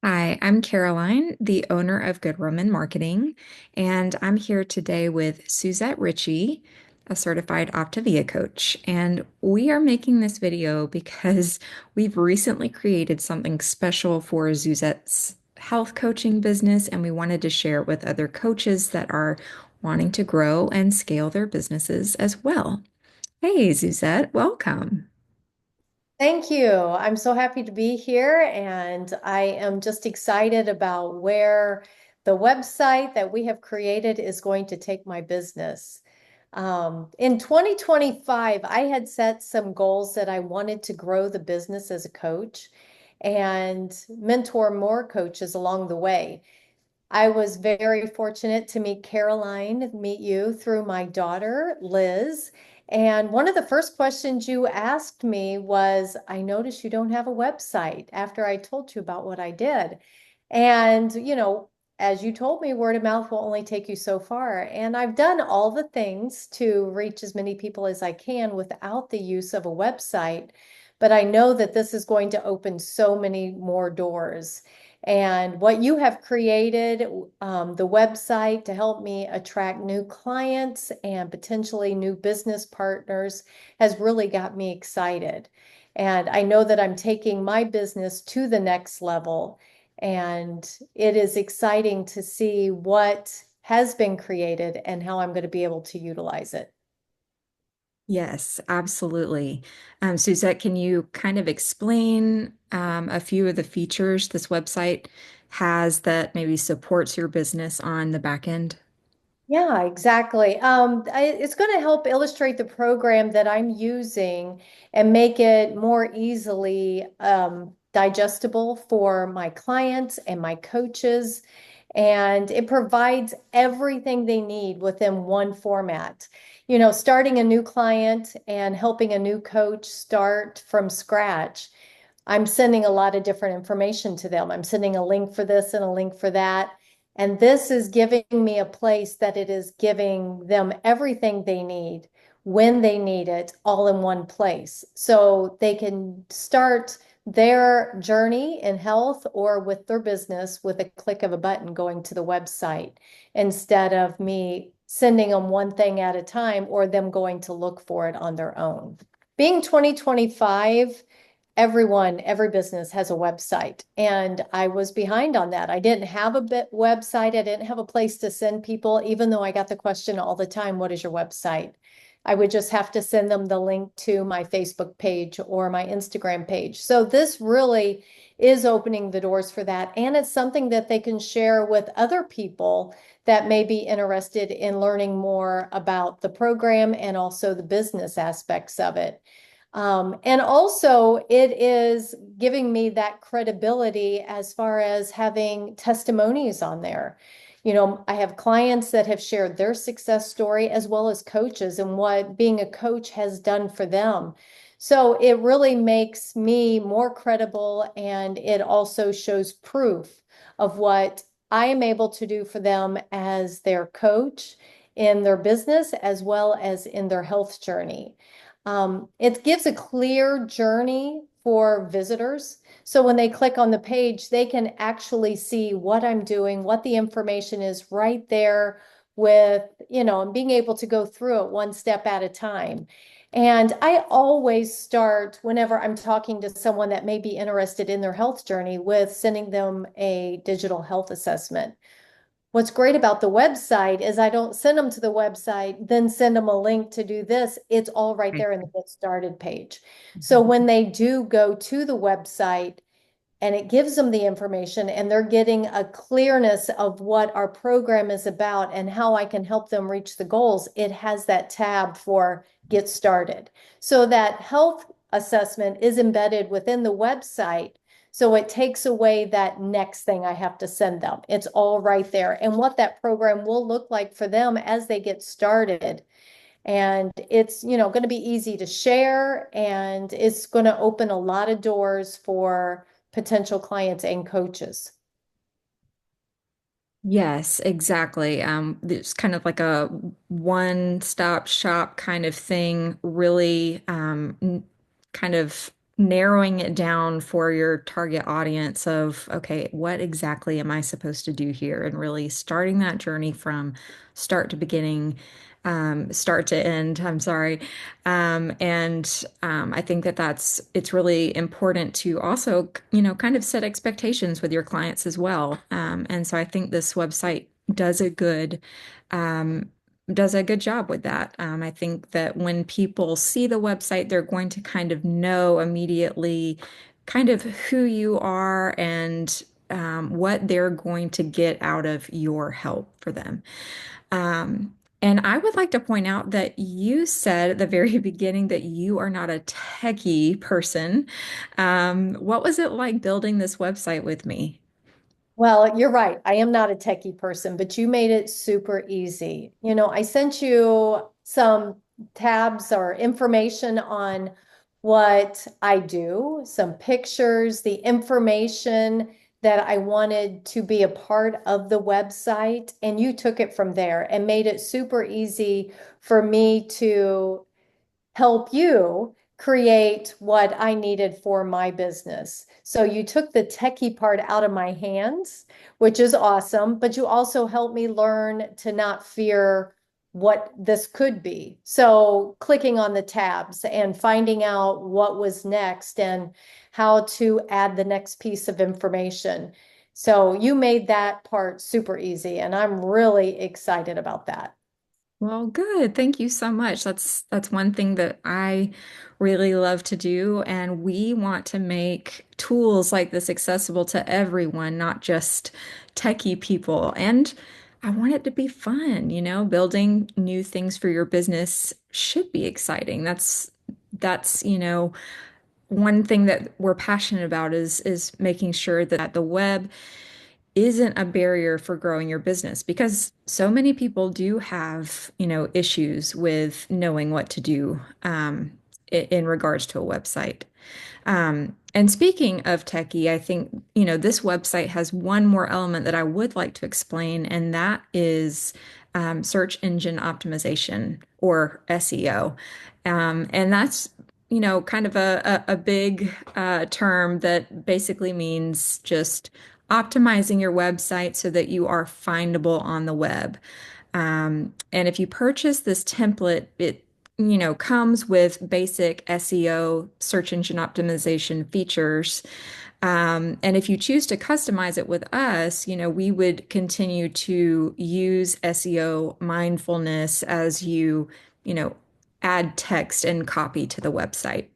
Hi, I'm Caroline, the owner of Good Woman Marketing, and I'm here today with Suzette Ritchie, a certified Optavia coach. And we are making this video because we've recently created something special for Suzette's health coaching business, and we wanted to share it with other coaches that are wanting to grow and scale their businesses as well. Hey, Suzette, welcome. Thank you. I'm so happy to be here, and I am just excited about where the website that we have created is going to take my business. In 2025, I had set some goals that I wanted to grow the business as a coach and mentor more coaches along the way. I was very fortunate to meet Caroline, meet you through my daughter, Liz. And one of the first questions you asked me was, I noticed you don't have a website after I told you about what I did. And, as you told me, word of mouth will only take you so far. And I've done all the things to reach as many people as I can without the use of a website. But I know that this is going to open so many more doors. And what you have created, the website to help me attract new clients and potentially new business partners, has really got me excited. And I know that I'm taking my business to the next level. And it is exciting to see what has been created and how I'm going to be able to utilize it. Yes, absolutely. Suzette, can you kind of explain a few of the features this website has that maybe supports your business on the back end? Yeah, exactly. It's going to help illustrate the program that I'm using and make it more easily digestible for my clients and my coaches. And it provides everything they need within one format. Starting a new client and helping a new coach start from scratch. I'm sending a lot of different information to them. I'm sending a link for this and a link for that. And this is giving me a place that it is giving them everything they need when they need it all in one place. So they can start their journey in health or with their business with a click of a button going to the website instead of me sending them one thing at a time or them going to look for it on their own. Being 2025, every business has a website, and I was behind on that. I didn't have a website. I didn't have a place to send people, even though I got the question all the time, what is your website? I would just have to send them the link to my Facebook page or my Instagram page. So this really is opening the doors for that. And it's something that they can share with other people that may be interested in learning more about the program and also the business aspects of it. And also, it is giving me that credibility as far as having testimonies on there. I have clients that have shared their success story as well as coaches and what being a coach has done for them. So it really makes me more credible, and it also shows proof of what I am able to do for them as their coach in their business as well as in their health journey. It gives a clear journey for visitors. So when they click on the page, they can actually see what I'm doing, what the information is right there with, and being able to go through it one step at a time. And I always start whenever I'm talking to someone that may be interested in their health journey with sending them a digital health assessment. What's great about the website is I don't send them to the website, then send them a link to do this. It's all right Right. there in the Get Started page. So when they do go to the website and it gives them the information and they're getting a clearness of what our program is about and how I can help them reach the goals, it has that tab for Get Started. So that health assessment is embedded within the website, so it takes away that next thing I have to send them. It's all right there. And what that program will look like for them as they get started. And it's, going to be easy to share, and it's going to open a lot of doors for potential clients and coaches. Yes, exactly. It's kind of like a one-stop shop kind of thing, really kind of narrowing it down for your target audience of, okay, what exactly am I supposed to do here? And really starting that journey from start to beginning, start to end, I'm sorry. I think that it's really important to also, kind of set expectations with your clients as well. And so I think this website does a good, um, does a good job with that. I think that when people see the website, they're going to kind of know immediately kind of who you are and what they're going to get out of your help for them. Um, and I would like to point out that you said at the very beginning that you are not a techie person. What was it like building this website with me? Well, you're right. I am not a techie person, but you made it super easy. I sent you some tabs or information on what I do, some pictures, the information that I wanted to be a part of the website, and you took it from there and made it super easy for me to help you create what I needed for my business. So you took the techie part out of my hands, which is awesome, but you also helped me learn to not fear what this could be. So clicking on the tabs and finding out what was next and how to add the next piece of information. So you made that part super easy, and I'm really excited about that. Well, good. Thank you so much. That's one thing that I really love to do, and we want to make tools like this accessible to everyone, not just techie people. And I want it to be fun, building new things for your business should be exciting. That's, one thing that we're passionate about is making sure that the web isn't a barrier for growing your business because so many people do have, issues with knowing what to do in regards to a website. And speaking of techie, I think, this website has one more element that I would like to explain, and that is search engine optimization or SEO. And that's, kind of a big term that basically means just optimizing your website so that you are findable on the web. And if you purchase this template, it comes with basic SEO, search engine optimization features. And if you choose to customize it with us, we would continue to use SEO mindfulness as you know, add text and copy to the website.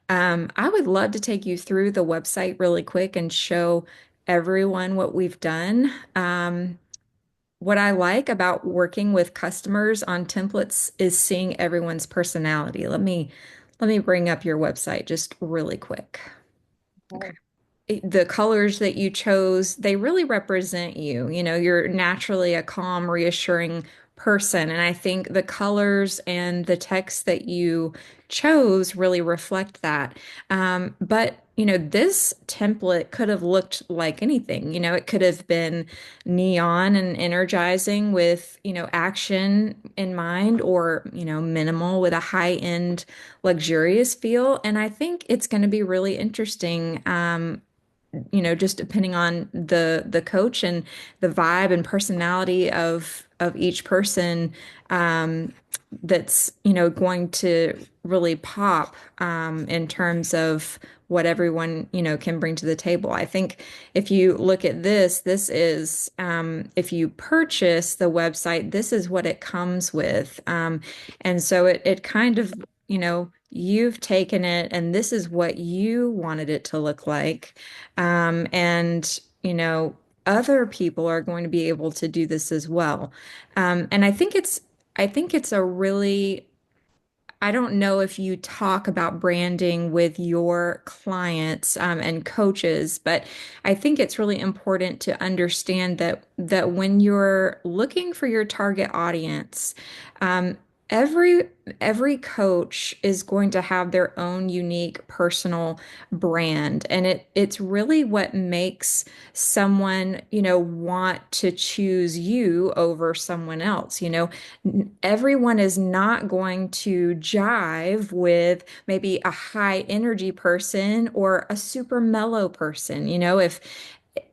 I would love to take you through the website really quick and show everyone what we've done. What I like about working with customers on templates is seeing everyone's personality. Let me bring up your website just really quick. Okay. The colors that you chose, they really represent you. You're naturally a calm, reassuring person. And I think the colors and the text that you chose really reflect that. But, this template could have looked like anything. It could have been neon and energizing with, action in mind, or, minimal with a high-end, luxurious feel. And I think it's going to be really interesting. Just depending on the coach and the vibe and personality of each person, um, that's, going to really pop in terms of what everyone, can bring to the table. I think if you look at this is, if you purchase the website, this is what it comes with. And so it kind of, you've taken it and this is what you wanted it to look like. And, other people are going to be able to do this as well. And I think it's a really, I don't know if you talk about branding with your clients and coaches, but I think it's really important to understand that when you're looking for your target audience, um, every every coach is going to have their own unique personal brand, and it's really what makes someone, want to choose you over someone else. Everyone is not going to jive with maybe a high energy person or a super mellow person. If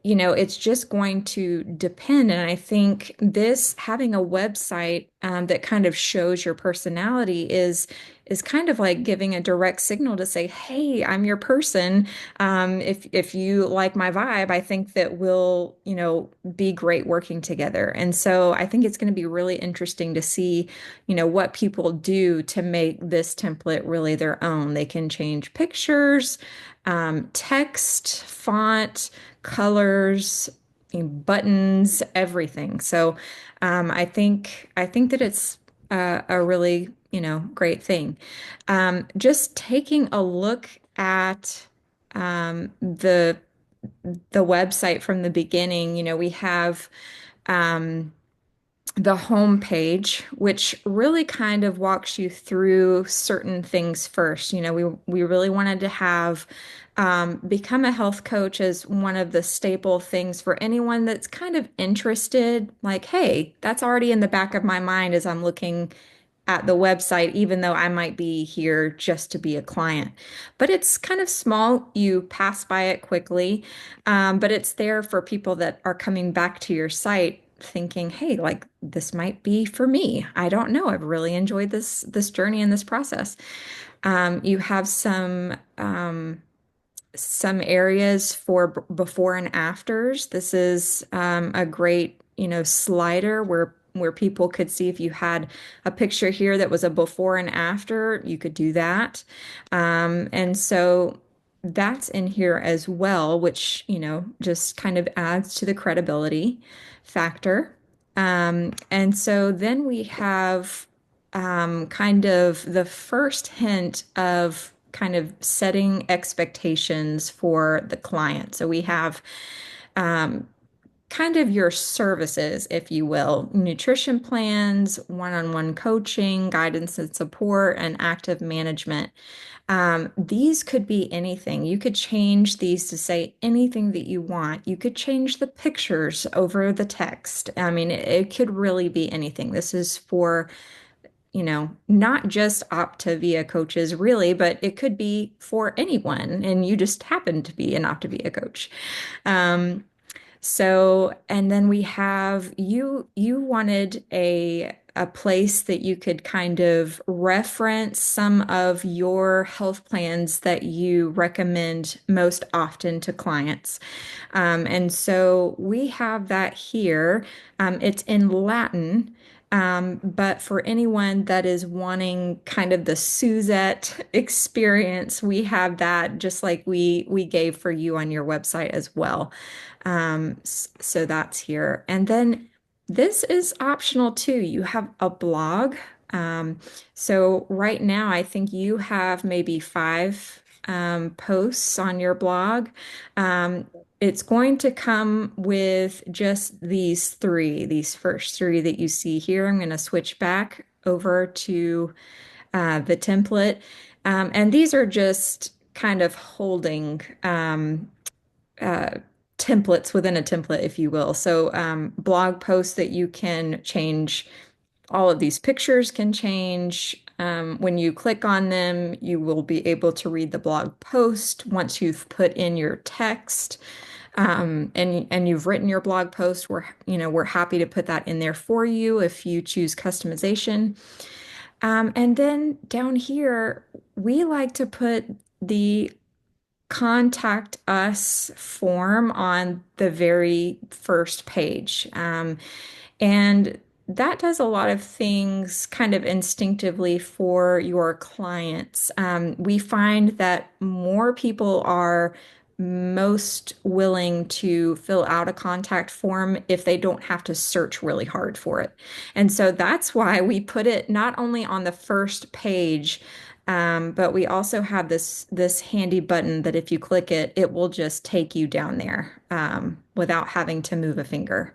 it's just going to depend. And I think this having a website that kind of shows your personality is kind of like giving a direct signal to say, "Hey, I'm your person. If you like my vibe, I think that we'll, be great working together." And so I think it's going to be really interesting to see, what people do to make this template really their own. They can change pictures, text, font, colors, buttons, everything. So I think that it's a really, great thing. Just taking a look at the website from the beginning, we have um, the home page, which really kind of walks you through certain things first. We really wanted to have become a health coach as one of the staple things for anyone that's kind of interested. Like, hey, that's already in the back of my mind as I'm looking at the website, even though I might be here just to be a client. But it's kind of small. You pass by it quickly, but it's there for people that are coming back to your site thinking, hey, like this might be for me. I don't know. I've really enjoyed this journey and this process. You have some areas for before and afters. This is a great, slider where people could see if you had a picture here that was a before and after, you could do that. And so that's in here as well, which, just kind of adds to the credibility factor. And so then we have kind of the first hint of kind of setting expectations for the client. So we have um, kind of your services, if you will, nutrition plans, one-on-one coaching, guidance and support, and active management. These could be anything. You could change these to say anything that you want. You could change the pictures over the text. I mean, it could really be anything. This is for, not just Optavia coaches, really, but it could be for anyone, and you just happen to be an Optavia coach. Um, and then we have you wanted a place that you could kind of reference some of your health plans that you recommend most often to clients. And so we have that here. It's in Latin. But for anyone that is wanting kind of the Suzette experience, we have that just like we gave for you on your website as well. So that's here. And then this is optional too. You have a blog. Um, so right now, I think you have maybe five posts on your blog. Um, it's going to come with just these first three that you see here. I'm going to switch back over to the template. And these are just kind of holding uh, templates within a template, if you will. So blog posts that you can change, all of these pictures can change. When you click on them, you will be able to read the blog post once you've put in your text. And you've written your blog post. We're happy to put that in there for you if you choose customization. And then down here, we like to put the contact us form on the very first page. And that does a lot of things kind of instinctively for your clients. We find that more people are most willing to fill out a contact form if they don't have to search really hard for it. And so that's why we put it not only on the first page, but we also have this handy button that if you click it, it will just take you down there without having to move a finger.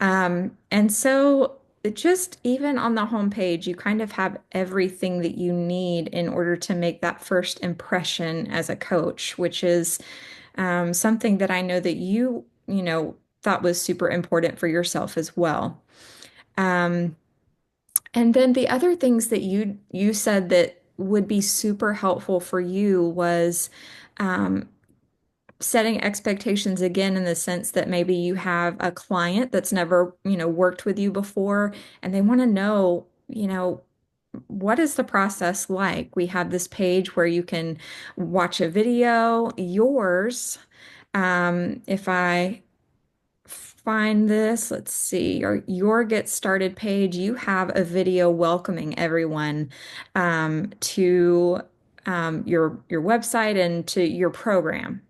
And so just even on the homepage, you kind of have everything that you need in order to make that first impression as a coach, which is something that I know that you thought was super important for yourself as well. Um, and then the other things that you said that would be super helpful for you was um, setting expectations again in the sense that maybe you have a client that's never worked with you before and they want to know what is the process like? We have this page where you can watch a video, yours. If I find this, let's see, your Get Started page, you have a video welcoming everyone to your website and to your program.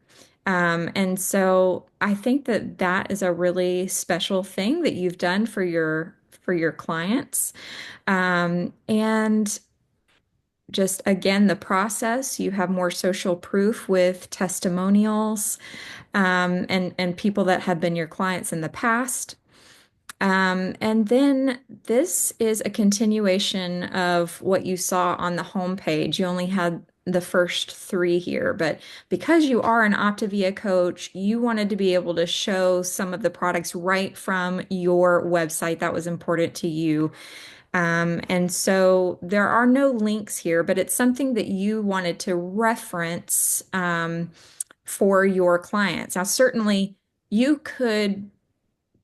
And so I think that that is a really special thing that you've done for your clients. And just again, the process, you have more social proof with testimonials and people that have been your clients in the past. And then this is a continuation of what you saw on the homepage. You only had the first three here, but because you are an Optavia coach, you wanted to be able to show some of the products right from your website. That was important to you. And so there are no links here, but it's something that you wanted to reference for your clients. Now, certainly you could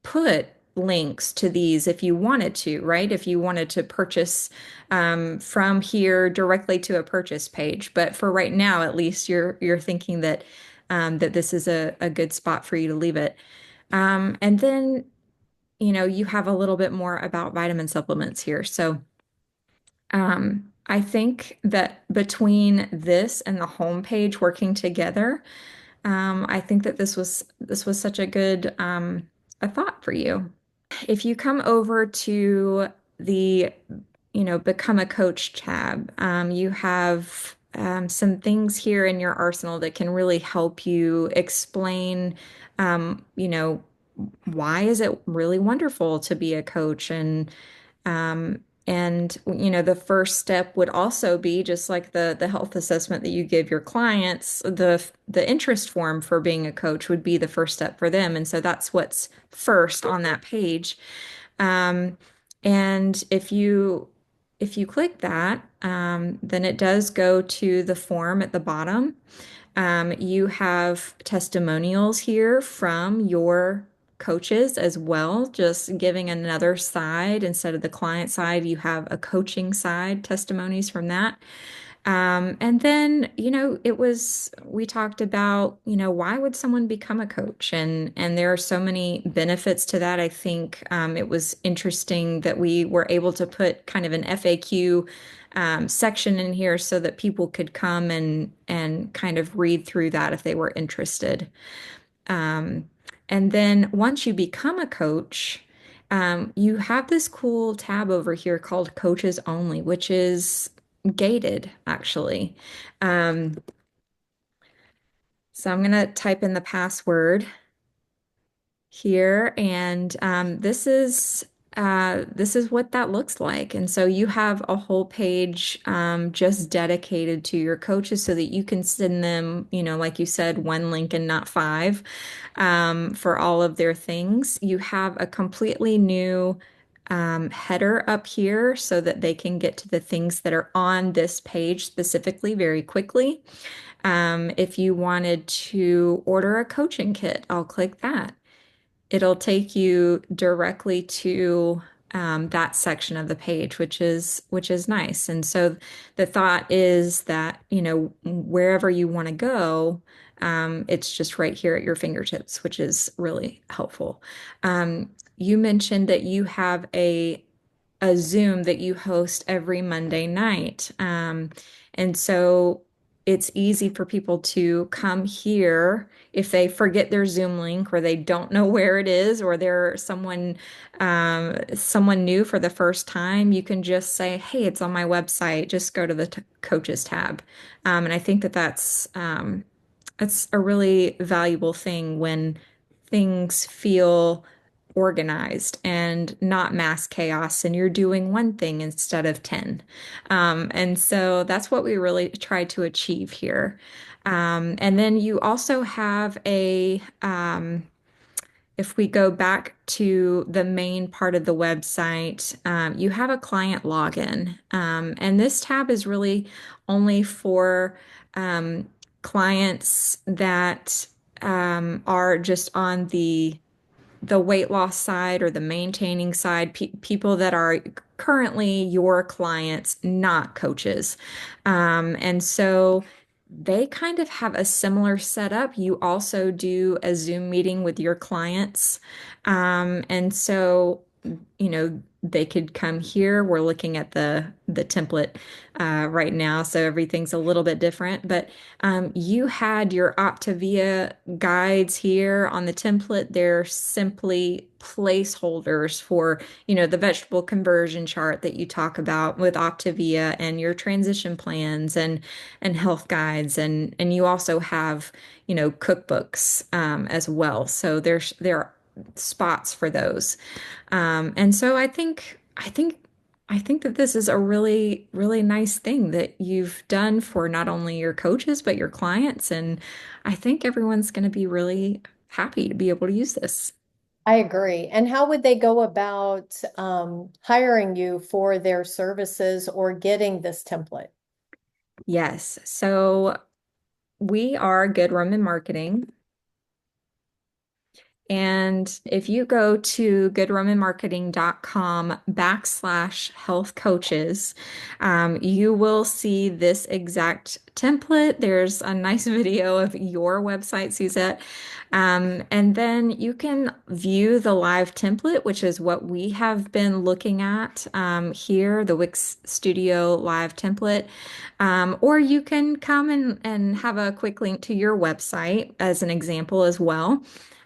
put links to these if you wanted to, right? If you wanted to purchase from here directly to a purchase page. But for right now, at least you're thinking that that this is a good spot for you to leave it. And then, you have a little bit more about vitamin supplements here. So I think that between this and the homepage working together, I think that this was such a good a thought for you. If you come over to the Become a Coach tab, you have some things here in your arsenal that can really help you explain, why is it really wonderful to be a coach um, and the first step would also be just like the health assessment that you give your clients, the interest form for being a coach would be the first step for them. And so that's what's first on that page. Um, and if you click that, then it does go to the form at the bottom. You have testimonials here from your coaches as well, just giving another side instead of the client side. You have a coaching side, testimonies from that. And then, we talked about why would someone become a coach? And there are so many benefits to that. I think it was interesting that we were able to put kind of an FAQ section in here so that people could come and kind of read through that if they were interested. Um, and then once you become a coach, you have this cool tab over here called Coaches Only, which is gated actually. Um, so I'm gonna type in the password here, and this is what that looks like. And so you have a whole page just dedicated to your coaches so that you can send them like you said, one link and not five for all of their things. You have a completely new header up here so that they can get to the things that are on this page specifically very quickly. If you wanted to order a coaching kit, I'll click that. It'll take you directly to that section of the page, which is nice. And so the thought is that wherever you want to go, it's just right here at your fingertips, which is really helpful. You mentioned that you have a Zoom that you host every Monday night. And so it's easy for people to come here if they forget their Zoom link or they don't know where it is or they're someone new for the first time. You can just say, "Hey, it's on my website. Just go to the t coaches tab." And I think that that's a really valuable thing when things feel organized and not mass chaos, and you're doing one thing instead of 10. And so that's what we really try to achieve here. And then you also have if we go back to the main part of the website, you have a client login. And this tab is really only for clients that are just on the weight loss side or the maintaining side, people that are currently your clients, not coaches. And so they kind of have a similar setup. You also do a Zoom meeting with your clients. And so, they could come here. We're looking at the template right now, so everything's a little bit different. But you had your Optavia guides here on the template. They're simply placeholders for, the vegetable conversion chart that you talk about with Optavia and your transition plans and health guides. And you also have, cookbooks as well. So there are spots for those. And so I think that this is a really, really nice thing that you've done for not only your coaches, but your clients. And I think everyone's going to be really happy to be able to use this. I agree. And how would they go about hiring you for their services or getting this template? Yes. So we are Good Roman Marketing. And if you go to goodromanmarketing.com/health coaches, you will see this exact template. There's a nice video of your website, Suzette. And then you can view the live template, which is what we have been looking at here, the Wix Studio live template. Or you can come and have a quick link to your website as an example as well.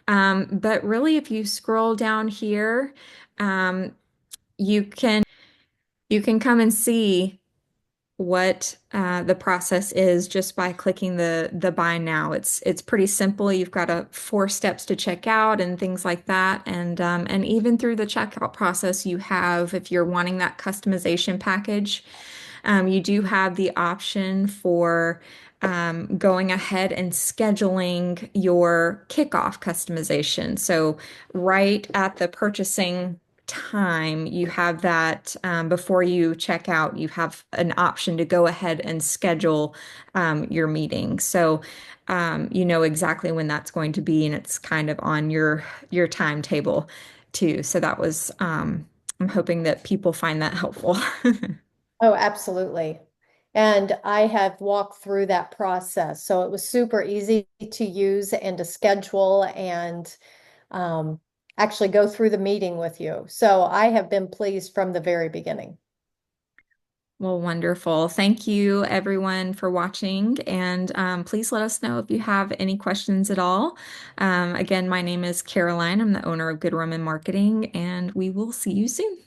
But really, if you scroll down here, um, you can you can come and see what the process is just by clicking the buy now. It's pretty simple. You've got 4 steps to check out and things like that. And even through the checkout process, you have, if you're wanting that customization package, you do have the option for going ahead and scheduling your kickoff customization. So, right at the purchasing time, you have that before you check out, you have an option to go ahead and schedule your meeting. So, you know exactly when that's going to be, and it's kind of on your timetable too. So that was, I'm hoping that people find that helpful. Oh, absolutely. And I have walked through that process. So it was super easy to use and to schedule and um, actually go through the meeting with you. So I have been pleased from the very beginning. Well, wonderful. Thank you, everyone, for watching. And please let us know if you have any questions at all. Again, my name is Caroline. I'm the owner of Good Roman Marketing, and we will see you soon.